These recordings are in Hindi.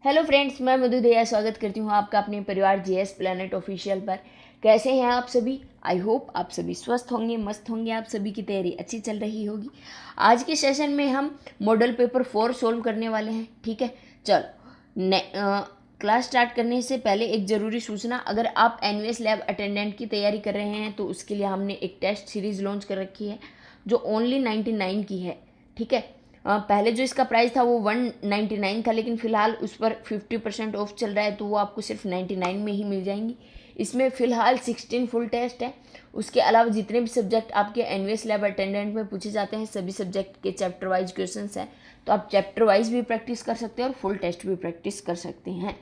हेलो फ्रेंड्स, मैं मधु दया स्वागत करती हूँ आपका अपने परिवार जीएस प्लैनेट ऑफिशियल पर। कैसे हैं आप सभी? आई होप आप सभी स्वस्थ होंगे, मस्त होंगे। आप सभी की तैयारी अच्छी चल रही होगी। आज के सेशन में हम मॉडल पेपर 4 सोल्व करने वाले हैं। ठीक है, चलो क्लास स्टार्ट करने से पहले एक ज़रूरी सूचना, अगर आप एनवीएस लैब अटेंडेंट की तैयारी कर रहे हैं तो उसके लिए हमने एक टेस्ट सीरीज़ लॉन्च कर रखी है जो ओनली 99 की है। ठीक है, पहले जो इसका प्राइस था वो 199 था, लेकिन फ़िलहाल उस पर 50% ऑफ चल रहा है तो वो आपको सिर्फ 99 में ही मिल जाएंगी। इसमें फ़िलहाल 16 फुल टेस्ट है। उसके अलावा जितने भी सब्जेक्ट आपके एनवीएस लैब अटेंडेंट में पूछे जाते हैं सभी सब्जेक्ट के चैप्टर वाइज क्वेश्चंस हैं, तो आप चैप्टर वाइज भी प्रैक्टिस कर सकते हैं और फुल टेस्ट भी प्रैक्टिस कर सकते हैं,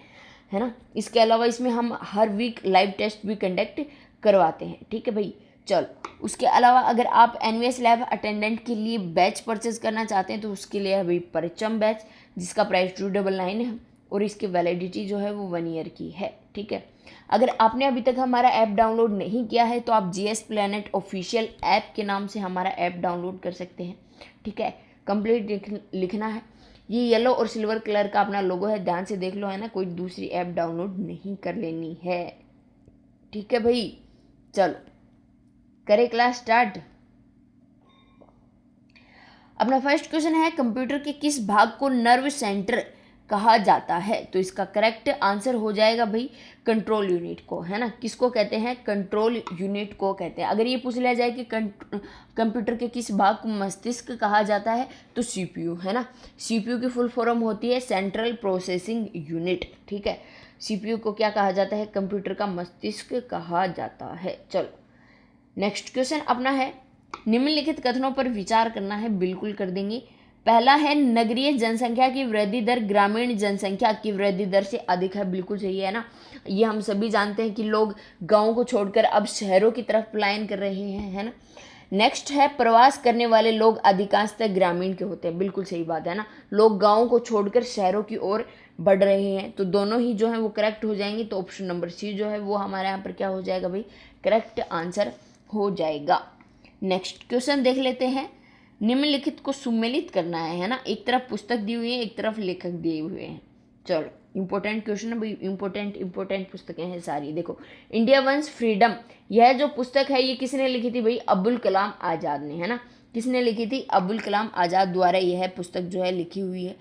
है ना। इसके अलावा इसमें हम हर वीक लाइव टेस्ट भी कंडक्ट करवाते हैं। ठीक है भाई, चलो उसके अलावा अगर आप एनवीएस लैब अटेंडेंट के लिए बैच परचेज करना चाहते हैं तो उसके लिए है भाई परिचम बैच, जिसका प्राइस 299 है और इसकी वैलिडिटी जो है वो 1 ईयर की है। ठीक है, अगर आपने अभी तक हमारा ऐप डाउनलोड नहीं किया है तो आप जीएस प्लैनेट ऑफिशियल ऐप के नाम से हमारा ऐप डाउनलोड कर सकते हैं। ठीक है, कंप्लीट लिखना है। ये येलो और सिल्वर कलर का अपना लोगो है, ध्यान से देख लो, है ना। कोई दूसरी ऐप डाउनलोड नहीं कर लेनी है। ठीक है भाई, चलो करें क्लास स्टार्ट। अपना फर्स्ट क्वेश्चन है, कंप्यूटर के किस भाग को नर्व सेंटर कहा जाता है? तो इसका करेक्ट आंसर हो जाएगा भाई कंट्रोल यूनिट को, है ना। किसको कहते हैं? कंट्रोल यूनिट को कहते हैं। अगर ये पूछ लिया जाए कि कंप्यूटर के किस भाग को मस्तिष्क कहा जाता है तो सीपीयू, है ना। सीपीयू की फुल फॉर्म होती है सेंट्रल प्रोसेसिंग यूनिट। ठीक है, सीपीयू को क्या कहा जाता है? कंप्यूटर का मस्तिष्क कहा जाता है। चलो नेक्स्ट क्वेश्चन अपना है, निम्नलिखित कथनों पर विचार करना है। बिल्कुल कर देंगे। पहला है, नगरीय जनसंख्या की वृद्धि दर ग्रामीण जनसंख्या की वृद्धि दर से अधिक है। बिल्कुल सही है ना। ये हम सभी जानते हैं कि लोग गाँव को छोड़कर अब शहरों की तरफ पलायन कर रहे हैं, है ना। नेक्स्ट है, प्रवास करने वाले लोग अधिकांशतः ग्रामीण के होते हैं। बिल्कुल सही बात है ना। लोग गाँव को छोड़कर शहरों की ओर बढ़ रहे हैं, तो दोनों ही जो है वो करेक्ट हो जाएंगे। तो ऑप्शन नंबर सी जो है वो हमारे यहाँ पर क्या हो जाएगा भाई? करेक्ट आंसर हो जाएगा। नेक्स्ट क्वेश्चन देख लेते हैं। निम्नलिखित को सुमेलित करना है ना। एक तरफ पुस्तक दी हुई है, एक तरफ लेखक दिए हुए हैं। चलो इंपॉर्टेंट क्वेश्चन है भाई, इंपॉर्टेंट पुस्तकें हैं सारी। देखो, इंडिया वंस फ्रीडम, यह जो पुस्तक है ये किसने लिखी थी भाई? अब्दुल कलाम आज़ाद ने, है ना। किसने लिखी थी? अब्दुल कलाम आज़ाद द्वारा यह पुस्तक जो है लिखी हुई है।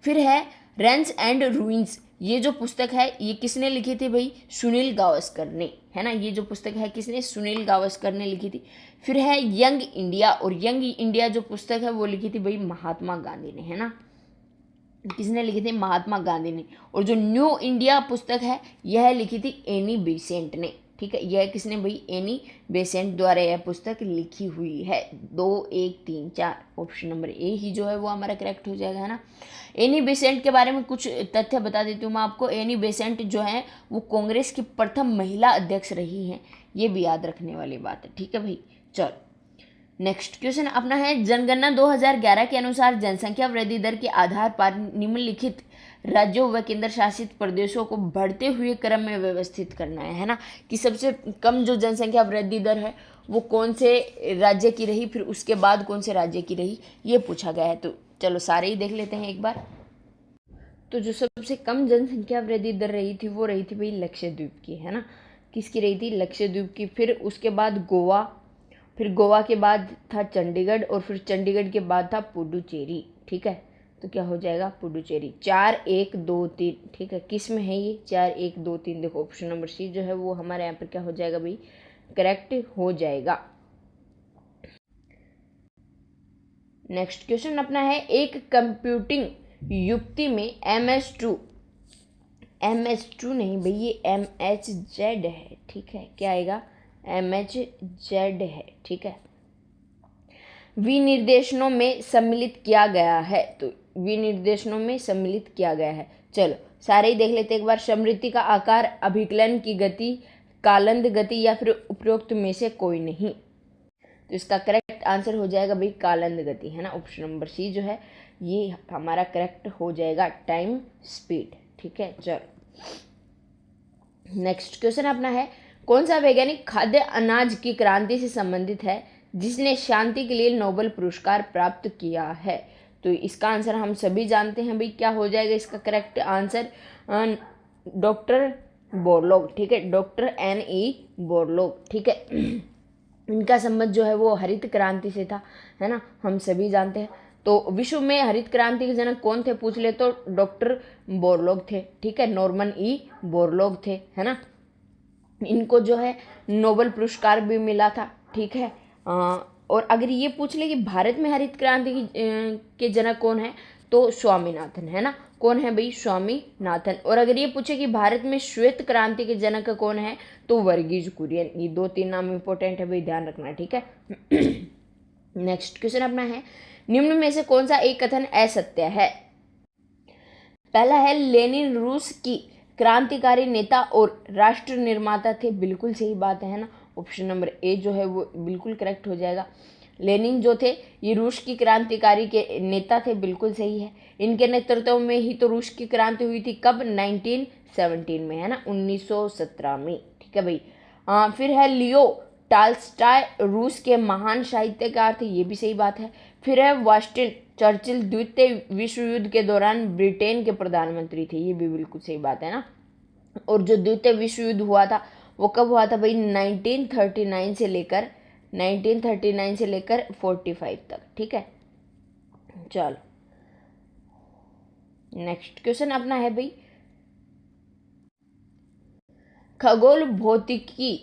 फिर है रेंस एंड रूइंस, ये जो पुस्तक है ये किसने लिखी थी भाई? सुनील गावस्कर ने, है ना। ये जो पुस्तक है किसने? सुनील गावस्कर ने लिखी थी। फिर है यंग इंडिया, और यंग इंडिया जो पुस्तक है वो लिखी थी भाई महात्मा गांधी ने, है ना। किसने लिखी थी? महात्मा गांधी ने। और जो न्यू इंडिया पुस्तक है यह लिखी थी एनी बेसेंट ने। ठीक है, यह किसने भाई? एनी बेसेंट द्वारा यह पुस्तक लिखी हुई है। 2 1 3 4 ऑप्शन नंबर ए ही जो है वो हमारा करेक्ट हो जाएगा, है ना। एनी बेसेंट के बारे में कुछ तथ्य बता देती हूँ मैं आपको। एनी बेसेंट जो है वो कांग्रेस की प्रथम महिला अध्यक्ष रही हैं, ये भी याद रखने वाली बात है। ठीक है भाई, चलो नेक्स्ट क्वेश्चन अपना है, जनगणना 2011 के अनुसार जनसंख्या वृद्धि दर के आधार पर निम्नलिखित राज्यों व केंद्र शासित प्रदेशों को बढ़ते हुए क्रम में व्यवस्थित करना है ना। कि सबसे कम जो जनसंख्या वृद्धि दर है वो कौन से राज्य की रही, फिर उसके बाद कौन से राज्य की रही, ये पूछा गया है। तो चलो सारे ही देख लेते हैं एक बार। तो जो सबसे कम जनसंख्या वृद्धि दर रही थी वो रही थी भाई लक्षद्वीप की, है ना। किसकी रही थी? लक्षद्वीप की। फिर उसके बाद गोवा, फिर गोवा के बाद था चंडीगढ़, और फिर चंडीगढ़ के बाद था पुडुचेरी। ठीक है, तो क्या हो जाएगा? पुडुचेरी। 4 1 2 3। ठीक है, किस में है ये? 4 1 2 3। देखो ऑप्शन नंबर सी जो है वो हमारे यहाँ पर क्या हो जाएगा भाई? करेक्ट हो जाएगा। नेक्स्ट क्वेश्चन अपना है, एक कंप्यूटिंग युक्ति में MS2 नहीं भाई, ये MHZ है। ठीक है, क्या आएगा? MHZ है। ठीक है, विनिर्देशनों में सम्मिलित किया गया है। तो विनिर्देशनों में सम्मिलित किया गया है। चलो सारे ही देख लेते एक बार। समृद्धि का आकार, अभिकलन की गति, कालंद गति या फिर उपरोक्त में से कोई नहीं। तो इसका करेक्ट आंसर हो जाएगा भाई कालंद गति, है ना। ऑप्शन नंबर सी जो है ये हमारा करेक्ट हो जाएगा, टाइम स्पीड। ठीक है, चलो नेक्स्ट क्वेश्चन अपना है, कौन सा वैज्ञानिक खाद्य अनाज की क्रांति से संबंधित है जिसने शांति के लिए नोबेल पुरस्कार प्राप्त किया है? तो इसका आंसर हम सभी जानते हैं भाई, क्या हो जाएगा इसका करेक्ट आंसर, डॉक्टर बोरलॉग, ठीक है, डॉक्टर NE बोरलॉग, ठीक है। इनका संबंध जो है वो हरित क्रांति से था, है ना, हम सभी जानते हैं। तो विश्व में हरित क्रांति के जनक कौन थे पूछ ले तो डॉक्टर बोरलॉग थे, ठीक है, नॉर्मन E बोरलॉग थे, है ना। इनको जो है नोबेल पुरस्कार भी मिला था, ठीक है। और अगर ये पूछ ले कि भारत में हरित क्रांति के जनक कौन है तो स्वामीनाथन, है ना, कौन है भाई, स्वामीनाथन। और अगर ये पूछे कि भारत में श्वेत क्रांति के जनक कौन है तो वर्गीज कुरियन। ये 2-3 नाम इंपॉर्टेंट है भाई, ध्यान रखना, ठीक है। नेक्स्ट क्वेश्चन अपना है, निम्न में से कौन सा एक कथन असत्य है। पहला है लेनिन रूस की क्रांतिकारी नेता और राष्ट्र निर्माता थे, बिल्कुल सही बात है ना, ऑप्शन नंबर ए जो है वो बिल्कुल करेक्ट हो जाएगा। लेनिन जो थे ये रूस की क्रांतिकारी के नेता थे, बिल्कुल सही है। इनके नेतृत्व में ही तो रूस की क्रांति हुई थी, कब, 1917 में, है ना, 1917 में, ठीक है भाई। फिर है लियो टॉल्स्टॉय रूस के महान साहित्यकार थे, ये भी सही बात है। फिर है वास्टिन चर्चिल द्वितीय विश्व युद्ध के दौरान ब्रिटेन के प्रधानमंत्री थे, ये भी बिल्कुल सही बात है ना। और जो द्वितीय विश्व युद्ध हुआ था वो कब हुआ था भाई, 1939 से लेकर 45 तक, ठीक है। चलो नेक्स्ट क्वेश्चन अपना है भाई, खगोल भौतिकी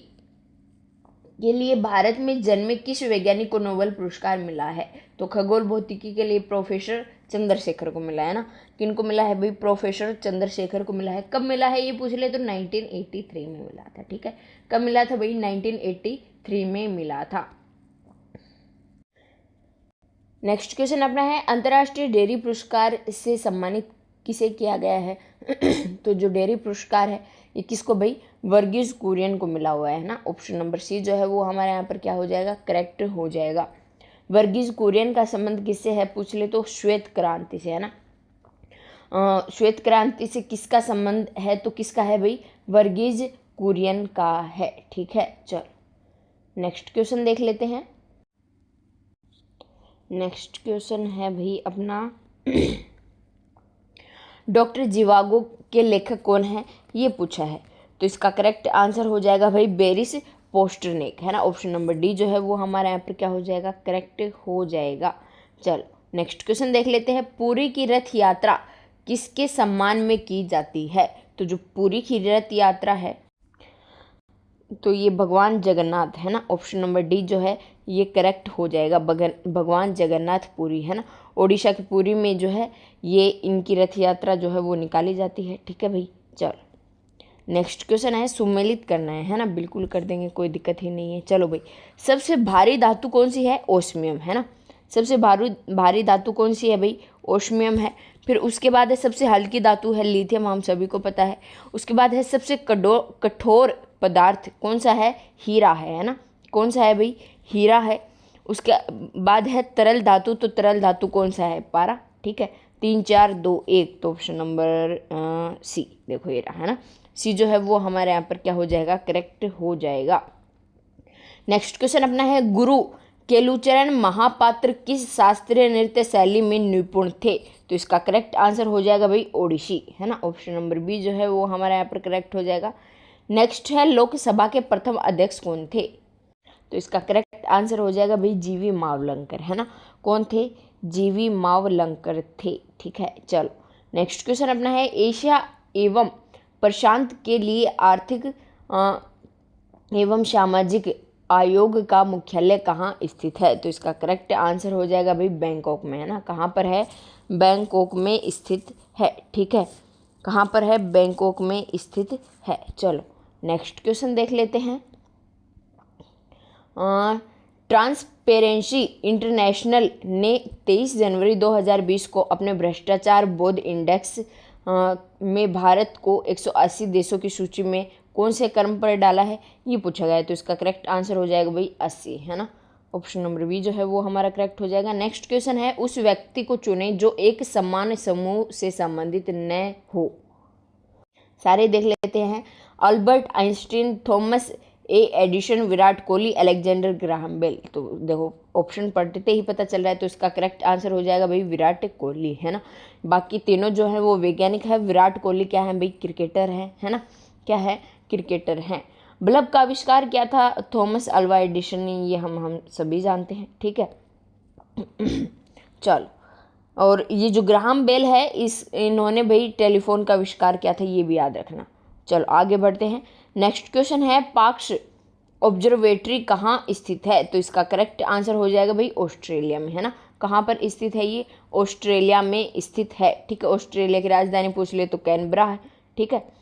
के लिए भारत में जन्मे किस वैज्ञानिक को नोबेल पुरस्कार मिला है। तो खगोल भौतिकी के लिए प्रोफेसर चंद्रशेखर को मिला है ना, किनको मिला है भाई, प्रोफेसर चंद्रशेखर को मिला है। कब मिला है ये पूछ ले तो 1983 में मिला था, ठीक है। कब मिला था भाई, 1983 में मिला था। नेक्स्ट क्वेश्चन अपना है, अंतर्राष्ट्रीय डेयरी पुरस्कार से सम्मानित किसे किया गया है। तो जो डेयरी पुरस्कार है ये किसको भाई, वर्गीज कुरियन को मिला हुआ है ना, ऑप्शन नंबर सी जो है वो हमारे यहाँ पर क्या हो जाएगा, करेक्ट हो जाएगा। वर्गीज कुरियन का संबंध किससे है पूछ ले तो श्वेत क्रांति से, है ना। श्वेत क्रांति से किसका संबंध है तो किसका है भाई, वर्गीज कुरियन का है, ठीक है। चलो नेक्स्ट क्वेश्चन देख लेते हैं। नेक्स्ट क्वेश्चन है भाई अपना, डॉक्टर जीवागो के लेखक कौन है ये पूछा है। तो इसका करेक्ट आंसर हो जाएगा भाई बेरिस पोस्टरनेक, है ना, ऑप्शन नंबर डी जो है वो हमारे यहाँ पर क्या हो जाएगा, करेक्ट हो जाएगा। चलो नेक्स्ट क्वेश्चन देख लेते हैं, पुरी की रथ यात्रा किसके सम्मान में की जाती है। तो जो पुरी की रथ यात्रा है तो ये भगवान जगन्नाथ, है ना, ऑप्शन नंबर डी जो है ये करेक्ट हो जाएगा, भगवान जगन्नाथ पुरी, है ना, ओडिशा की पुरी में जो है ये इनकी रथ यात्रा जो है वो निकाली जाती है, ठीक है भाई। चलो नेक्स्ट क्वेश्चन है, सुमेलित करना है ना, बिल्कुल कर देंगे, कोई दिक्कत ही नहीं है। चलो भाई, सबसे भारी धातु कौन सी है, ओस्मियम, है ना, सबसे भारी धातु कौन सी है भाई, ओस्मियम है। फिर उसके बाद है सबसे हल्की धातु है लिथियम, हम सभी को पता है। उसके बाद है सबसे कठोर पदार्थ कौन सा है, हीरा है ना, कौन सा है भाई, हीरा है। उसके बाद है तरल धातु, तो तरल धातु कौन सा है, पारा, ठीक है। 3 4 2 1 तो ऑप्शन नंबर सी, देखो ये रहा, है ना, सी जो है वो हमारे यहाँ पर क्या हो जाएगा, करेक्ट हो जाएगा। नेक्स्ट क्वेश्चन अपना है, गुरु केलुचरण महापात्र किस शास्त्रीय नृत्य शैली में निपुण थे। तो इसका करेक्ट आंसर हो जाएगा भाई ओडिसी, है ना, ऑप्शन नंबर बी जो है वो हमारे यहाँ पर करेक्ट हो जाएगा। नेक्स्ट है, लोकसभा के प्रथम अध्यक्ष कौन थे। तो इसका करेक्ट आंसर हो जाएगा भाई जीवी मावलंकर, है ना, कौन थे, जीवी मावलंकर थे, ठीक है। चलो नेक्स्ट क्वेश्चन अपना है, एशिया एवं प्रशांत के लिए आर्थिक एवं सामाजिक आयोग का मुख्यालय कहाँ स्थित है। तो इसका करेक्ट आंसर हो जाएगा भाई बैंकॉक में, है ना, कहाँ पर है, बैंकॉक में स्थित है, ठीक है, कहाँ पर है, बैंकॉक में स्थित है। चलो नेक्स्ट क्वेश्चन देख लेते हैं, ट्रांसपेरेंसी इंटरनेशनल ने 23 जनवरी 2020 को अपने भ्रष्टाचार बोध इंडेक्स में भारत को 180 देशों की सूची में कौन से क्रम पर डाला है ये पूछा गया है। तो इसका करेक्ट आंसर हो जाएगा भाई 80, है ना, ऑप्शन नंबर बी जो है वो हमारा करेक्ट हो जाएगा। नेक्स्ट क्वेश्चन है, उस व्यक्ति को चुने जो एक समान समूह से संबंधित न हो। सारे देख लेते हैं, Albert Einstein, Thomas A Edison Virat Kohli, Alexander Graham Bell. तो देखो ऑप्शन पढ़ते ही पता चल रहा है, तो इसका करेक्ट आंसर हो जाएगा भाई विराट कोहली, है ना। बाकी तीनों जो है वो वैज्ञानिक है, विराट कोहली क्या है भाई, क्रिकेटर है ना, क्या है, क्रिकेटर हैं। बल्ब का आविष्कार क्या था, थॉमस अल्वा एडिशन ने, ये हम सभी जानते हैं, ठीक है। चलो, और ये जो ग्राहम बेल है इन्होंने भाई टेलीफोन का आविष्कार किया था, ये भी याद रखना। चलो आगे बढ़ते हैं। नेक्स्ट क्वेश्चन है, पार्क्स ऑब्जर्वेटरी कहाँ स्थित है, तो इसका करेक्ट आंसर हो जाएगा भाई ऑस्ट्रेलिया में, है ना। कहाँ पर स्थित है ये, ऑस्ट्रेलिया में स्थित है, ठीक है। ऑस्ट्रेलिया की राजधानी पूछ ले तो कैनबरा है, ठीक है।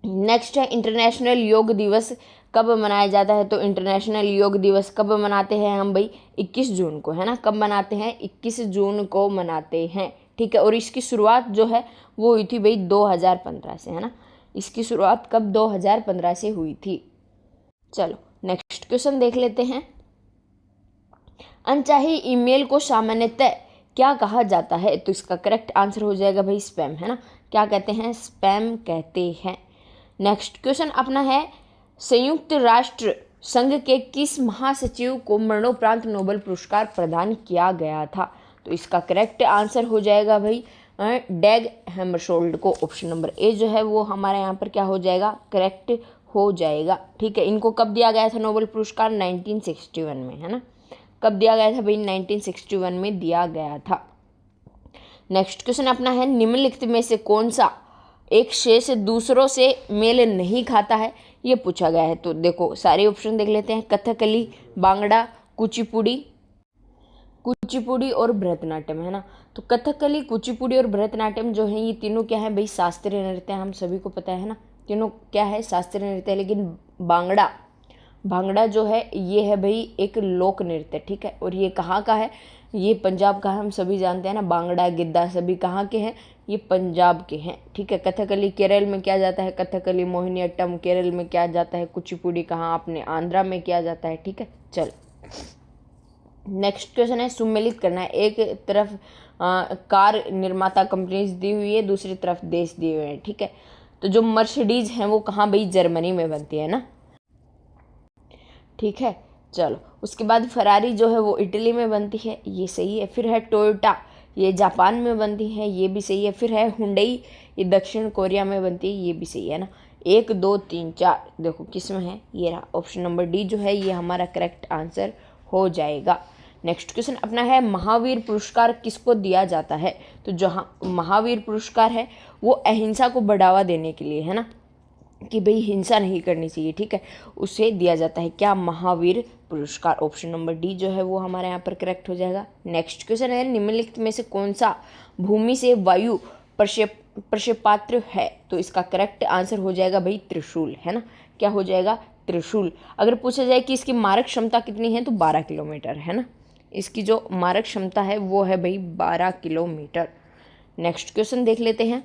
नेक्स्ट है, इंटरनेशनल योग दिवस कब मनाया जाता है, तो इंटरनेशनल योग दिवस कब मनाते हैं हम भाई, 21 जून को, है ना। कब मनाते हैं, 21 जून को मनाते हैं, ठीक है। और इसकी शुरुआत जो है वो हुई थी भाई 2015 से, है ना। इसकी शुरुआत कब, 2015 से हुई थी। चलो नेक्स्ट क्वेश्चन देख लेते हैं। अनचाही ईमेल को सामान्यतः क्या कहा जाता है, तो इसका करेक्ट आंसर हो जाएगा भाई स्पैम, है ना। क्या कहते हैं, स्पैम कहते हैं। नेक्स्ट क्वेश्चन अपना है, संयुक्त राष्ट्र संघ के किस महासचिव को मरणोपरांत नोबेल पुरस्कार प्रदान किया गया था, तो इसका करेक्ट आंसर हो जाएगा भाई डैग हैमरशोल्ड को। ऑप्शन नंबर ए जो है वो हमारे यहाँ पर क्या हो जाएगा, करेक्ट हो जाएगा, ठीक है। इनको कब दिया गया था नोबेल पुरस्कार, 1961 में, है ना। कब दिया गया था भाई, 1961 में दिया गया था। नेक्स्ट क्वेश्चन अपना है, निम्नलिखित में से कौन सा एक शेष दूसरों से मेल नहीं खाता है, ये पूछा गया है। तो देखो सारे ऑप्शन देख लेते हैं, कथकली, बांगड़ा, कुचिपुड़ी और भरतनाट्यम, है ना। तो कथकली, कुचिपुड़ी और भरतनाट्यम जो है ये तीनों क्या है भाई, शास्त्रीय नृत्य, हम सभी को पता है ना, तीनों क्या है, शास्त्रीय नृत्य। लेकिन भांगड़ा जो है ये है भाई एक लोक नृत्य, ठीक है। और ये कहाँ का है, ये पंजाब का, हम सभी जानते हैं ना, बांगड़ा, गिद्दा सभी कहाँ के हैं, ये पंजाब के हैं, ठीक है। कथकली केरल में किया जाता है, कथकली मोहिनीअट्टम केरल में किया जाता है, कुचिपुड़ी कहाँ, अपने आंध्रा में किया जाता है, ठीक है। चल नेक्स्ट क्वेश्चन है, सुमेलित करना है। एक तरफ कार निर्माता कंपनीज दी हुई है, दूसरी तरफ देश दिए हुए हैं, ठीक है। तो जो मर्सिडीज हैं वो कहाँ भाई, जर्मनी में बनती है ना, ठीक है। चलो उसके बाद फरारी जो है वो इटली में बनती है, ये सही है। फिर है टोयोटा, ये जापान में बनती है, ये भी सही है। फिर है हुंडई, ये दक्षिण कोरिया में बनती है, ये भी सही है ना। 1 2 3 4 देखो किस में है, ये रहा ऑप्शन नंबर डी जो है ये हमारा करेक्ट आंसर हो जाएगा। नेक्स्ट क्वेश्चन अपना है, महावीर पुरस्कार किसको दिया जाता है, तो जहाँ महावीर पुरस्कार है वो अहिंसा को बढ़ावा देने के लिए, है ना, कि भाई हिंसा नहीं करनी चाहिए, ठीक है, उसे दिया जाता है क्या, महावीर पुरस्कार। ऑप्शन नंबर डी जो है वो हमारे यहाँ पर करेक्ट हो जाएगा। नेक्स्ट क्वेश्चन है, निम्नलिखित में से कौन सा भूमि से वायु प्रक्षेपास्त्र है, तो इसका करेक्ट आंसर हो जाएगा भाई त्रिशूल, है ना। क्या हो जाएगा, त्रिशूल। अगर पूछा जाए कि इसकी मारक क्षमता कितनी है, तो 12 किलोमीटर, है ना। इसकी जो मारक क्षमता है वो है भाई 12 किलोमीटर। नेक्स्ट क्वेश्चन देख लेते हैं।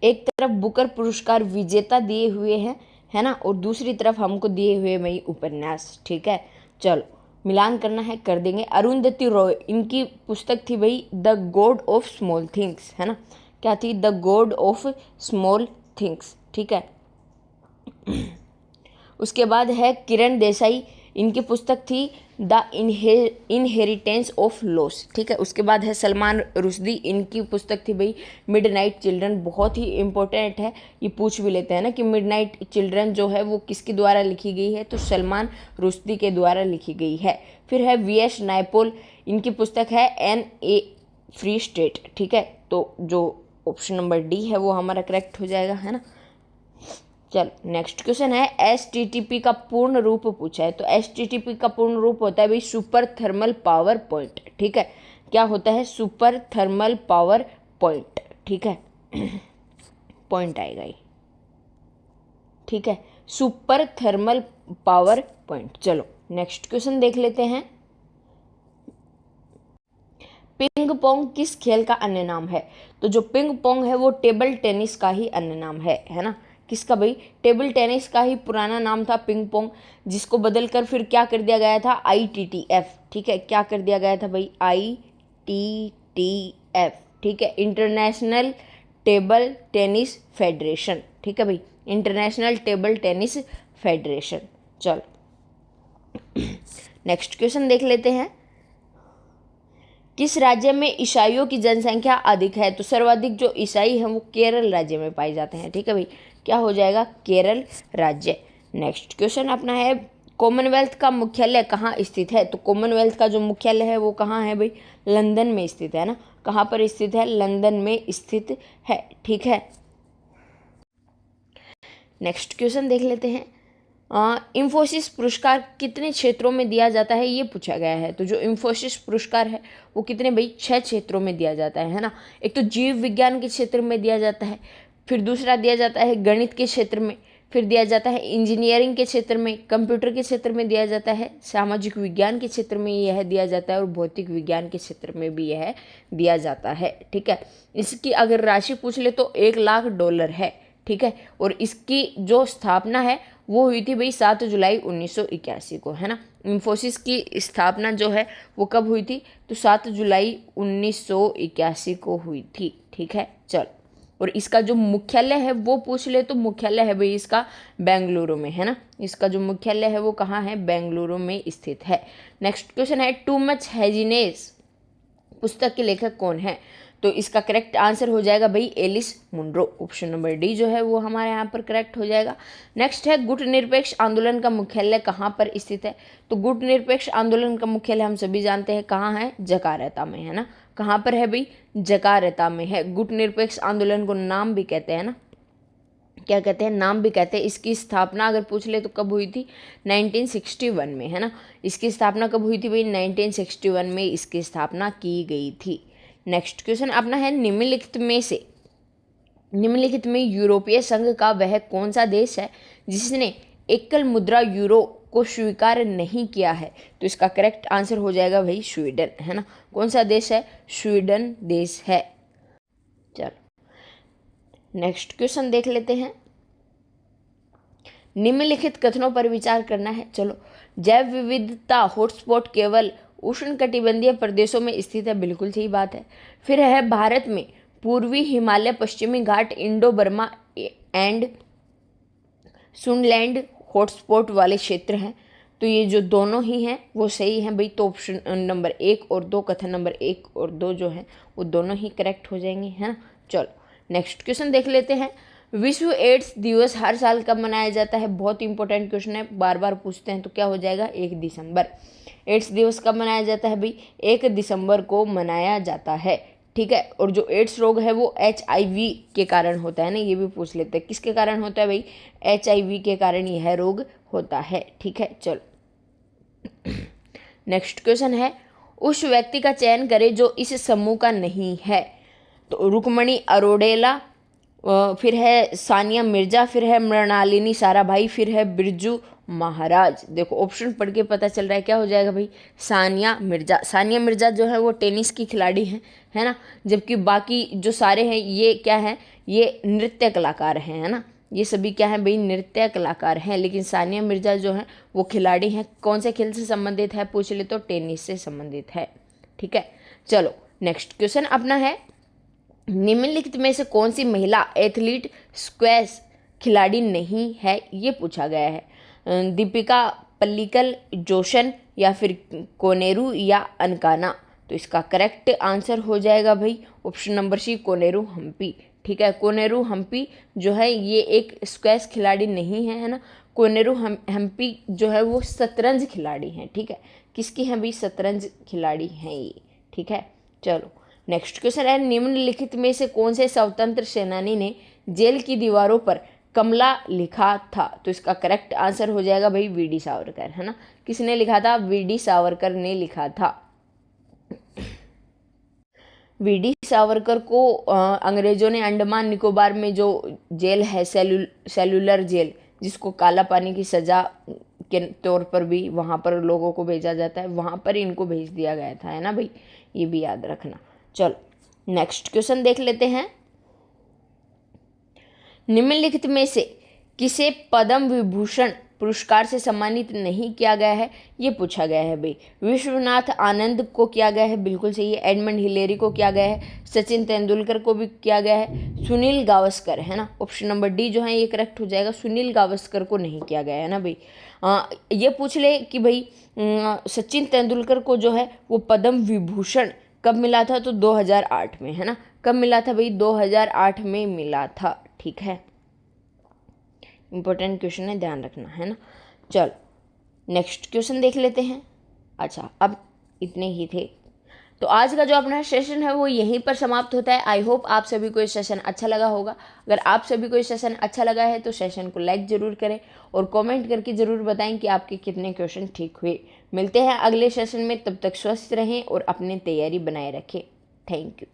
एक तरफ बुकर पुरस्कार विजेता दिए हुए हैं, है ना, और दूसरी तरफ हमको दिए हुए भाई उपन्यास, ठीक है। चलो मिलान करना है, कर देंगे। अरुंधति रॉय, इनकी पुस्तक थी भाई the God of small things, है ना। क्या थी, the God of small things, ठीक है। उसके बाद है किरण देसाई, इनकी पुस्तक थी द इनहेरिटेंस ऑफ लॉस, ठीक है। उसके बाद है सलमान रुश्दी, इनकी पुस्तक थी भाई मिडनाइट चिल्ड्रन, बहुत ही इंपॉर्टेंट है, ये पूछ भी लेते हैं ना कि मिडनाइट चिल्ड्रन जो है वो किसके द्वारा लिखी गई है, तो सलमान रुश्दी के द्वारा लिखी गई है। फिर है वी.एस. नायपॉल, इनकी पुस्तक है एन ए फ्री स्टेट, ठीक है। तो जो ऑप्शन नंबर डी है वो हमारा करेक्ट हो जाएगा, है ना। चल नेक्स्ट क्वेश्चन है, एसटीटीपी का पूर्ण रूप पूछा है, तो एसटीटीपी का पूर्ण रूप होता है भाई सुपर थर्मल पावर पॉइंट, ठीक है। क्या होता है, सुपर थर्मल पावर पॉइंट, ठीक है। पॉइंट आएगा ये, ठीक है, सुपर थर्मल पावर पॉइंट। चलो नेक्स्ट क्वेश्चन देख लेते हैं। पिंग पोंग किस खेल का अन्य नाम है, तो जो पिंग पोंग है वो टेबल टेनिस का ही अन्य नाम है ना। किसका भाई, टेबल टेनिस का ही पुराना नाम था पिंग पोंग, जिसको बदलकर फिर क्या कर दिया गया था, ITTF, ठीक है। क्या कर दिया गया था भाई, ITTF, ठीक है, इंटरनेशनल टेबल टेनिस फेडरेशन, ठीक है भाई, इंटरनेशनल टेबल टेनिस फेडरेशन। चलो नेक्स्ट क्वेश्चन देख लेते हैं। किस राज्य में ईसाइयों की जनसंख्या अधिक है? तो सर्वाधिक जो ईसाई हैं वो केरल राज्य में पाए जाते हैं। ठीक है भाई, क्या हो जाएगा? केरल राज्य। नेक्स्ट क्वेश्चन अपना है, कॉमनवेल्थ का मुख्यालय कहाँ स्थित है? तो कॉमनवेल्थ का जो मुख्यालय है वो कहाँ है भाई? लंदन में स्थित है ना। कहाँ पर स्थित है? लंदन में स्थित है। ठीक है, नेक्स्ट क्वेश्चन देख लेते हैं। इंफोसिस पुरस्कार कितने क्षेत्रों में दिया जाता है, ये पूछा गया है। तो जो इंफोसिस पुरस्कार है वो कितने भाई? 6 क्षेत्रों में दिया जाता है ना। एक तो जीव विज्ञान के क्षेत्र में दिया जाता है, फिर दूसरा दिया जाता है गणित के क्षेत्र में, फिर दिया जाता है इंजीनियरिंग के क्षेत्र में, कंप्यूटर के क्षेत्र में दिया जाता है, सामाजिक विज्ञान के क्षेत्र में यह दिया जाता है और भौतिक विज्ञान के क्षेत्र में भी यह दिया जाता है। ठीक है, इसकी अगर राशि पूछ ले तो $1,00,000 है। ठीक है, और इसकी जो स्थापना है वो हुई थी भाई 7 जुलाई 1981 को, है ना। इंफोसिस की स्थापना जो है वो कब हुई थी? तो 7 जुलाई 1981 को हुई थी। ठीक है, चल, और इसका जो मुख्यालय है वो पूछ ले तो मुख्यालय है भाई इसका बेंगलुरु में, है ना। इसका जो मुख्यालय है वो कहाँ है? बेंगलुरु में स्थित है। नेक्स्ट क्वेश्चन है, टू मच हैजीनेस पुस्तक के लेखक कौन है? तो इसका करेक्ट आंसर हो जाएगा भाई Alice Munro. Option number D जो है वो हमारे यहाँ पर करेक्ट हो जाएगा। नेक्स्ट है, गुट निरपेक्ष आंदोलन का मुख्यालय कहाँ पर स्थित है? तो गुट निरपेक्ष आंदोलन का मुख्यालय हम सभी जानते हैं कहाँ है? जकार्ता में, है ना। कहाँ पर है भाई? जकार्ता में है। गुट निरपेक्ष आंदोलन को नाम भी कहते हैं ना, क्या कहते हैं? नाम भी कहते हैं। इसकी स्थापना अगर पूछ ले तो कब हुई थी? 1961 में, है ना। इसकी स्थापना कब हुई थी भाई? 1961 में इसकी स्थापना की गई थी। नेक्स्ट क्वेश्चन अपना है, निम्नलिखित में यूरोपीय संघ का वह कौन सा देश है जिसने एकल मुद्रा यूरो को स्वीकार नहीं किया है? तो इसका करेक्ट आंसर हो जाएगा भाई स्वीडन, है ना। कौन सा देश है? स्वीडन देश है। चलो नेक्स्ट क्वेश्चन देख लेते हैं। निम्नलिखित कथनों पर विचार करना है। चलो, जैव विविधता हॉटस्पॉट केवल उष्णकटिबंधीय प्रदेशों में स्थित है, बिल्कुल सही बात है। फिर है, भारत में पूर्वी हिमालय, पश्चिमी घाट, इंडो बर्मा एंड सुनलैंड हॉटस्पॉट वाले क्षेत्र हैं। तो ये जो दोनों ही हैं वो सही हैं भाई। तो ऑप्शन नंबर 1 और 2, कथन नंबर 1 और 2 जो हैं वो दोनों ही करेक्ट हो जाएंगे, है ना। चलो नेक्स्ट क्वेश्चन देख लेते हैं। विश्व एड्स दिवस हर साल कब मनाया जाता है? बहुत इंपॉर्टेंट क्वेश्चन है, बार बार पूछते हैं। तो क्या हो जाएगा? 1 दिसंबर। एड्स दिवस कब मनाया जाता है भाई? 1 दिसंबर को मनाया जाता है। ठीक है, और जो एड्स रोग है वो HIV के कारण होता है ना, ये भी पूछ लेते हैं। किसके कारण होता है भाई? HIV के कारण यह रोग होता है। ठीक है, चलो नेक्स्ट क्वेश्चन है, उस व्यक्ति का चयन करें जो इस समूह का नहीं है। तो रुक्मणी अरोड़ेला, फिर है सानिया मिर्जा, फिर है मृणालिनी साराभाई, फिर है बिरजू महाराज। देखो ऑप्शन पढ़ के पता चल रहा है क्या हो जाएगा भाई? सानिया मिर्जा। सानिया मिर्जा जो है वो टेनिस की खिलाड़ी हैं, है ना। जबकि बाकी जो सारे हैं ये क्या हैं? ये नृत्य कलाकार हैं, है ना। ये सभी क्या है भाई? नृत्य कलाकार हैं। लेकिन सानिया मिर्जा जो है वो खिलाड़ी हैं। कौन से खेल से संबंधित है पूछ ले तो टेनिस से संबंधित है। ठीक है, चलो नेक्स्ट क्वेश्चन अपना है, निम्नलिखित में से कौन सी महिला एथलीट स्क्वैश खिलाड़ी नहीं है? ये पूछा गया है। दीपिका पल्लिकल, जोशन, या फिर कोनेरू या अनकाना। तो इसका करेक्ट आंसर हो जाएगा भाई option number C, Koneru Humpy. ठीक है, कोनेरू हम्पी जो है ये एक स्क्वैश खिलाड़ी नहीं है, है ना। कोनेरू हम्पी जो है वो शतरंज खिलाड़ी हैं। ठीक है, किसकी हैं भाई? शतरंज खिलाड़ी हैं ये। ठीक है, चलो नेक्स्ट क्वेश्चन है, निम्नलिखित में से कौन से स्वतंत्र सेनानी ने जेल की दीवारों पर कमला लिखा था? तो इसका करेक्ट आंसर हो जाएगा भाई VD सावरकर, है ना। किसने लिखा था? VD सावरकर ने लिखा था। VD सावरकर को अंग्रेजों ने अंडमान निकोबार में जो जेल है, सेलुलर जेल, जिसको काला पानी की सज़ा के तौर पर भी वहाँ पर लोगों को भेजा जाता है, वहाँ पर इनको भेज दिया गया था, है ना भाई। ये भी याद रखना। चलो नेक्स्ट क्वेश्चन देख लेते हैं। निम्नलिखित में से किसे पद्म विभूषण पुरस्कार से सम्मानित नहीं किया गया है, ये पूछा गया है भाई। विश्वनाथ आनंद को किया गया है, बिल्कुल सही है। एडमंड हिलेरी को किया गया है। सचिन तेंदुलकर को भी किया गया है। सुनील गावस्कर, है ना, ऑप्शन नंबर डी जो है ये करेक्ट हो जाएगा। सुनील गावस्कर को नहीं किया गया है ना भाई। ये पूछ ले कि भाई सचिन तेंदुलकर को जो है वो पद्म विभूषण कब मिला था, तो 2008 में, है ना। कब मिला था भाई, 2008 में मिला था, ठीक है। इंपॉर्टेंट क्वेश्चन है, ध्यान रखना, है ना। चलो नेक्स्ट क्वेश्चन देख लेते हैं। अच्छा, अब इतने ही थे, तो आज का जो अपना सेशन है वो यहीं पर समाप्त होता है। आई होप आप सभी को ये सेशन अच्छा लगा होगा। अगर आप सभी को ये सेशन अच्छा लगा है तो सेशन को लाइक ज़रूर करें और कमेंट करके ज़रूर बताएं कि आपके कितने क्वेश्चन ठीक हुए। मिलते हैं अगले सेशन में, तब तक स्वस्थ रहें और अपनी तैयारी बनाए रखें। Thank you.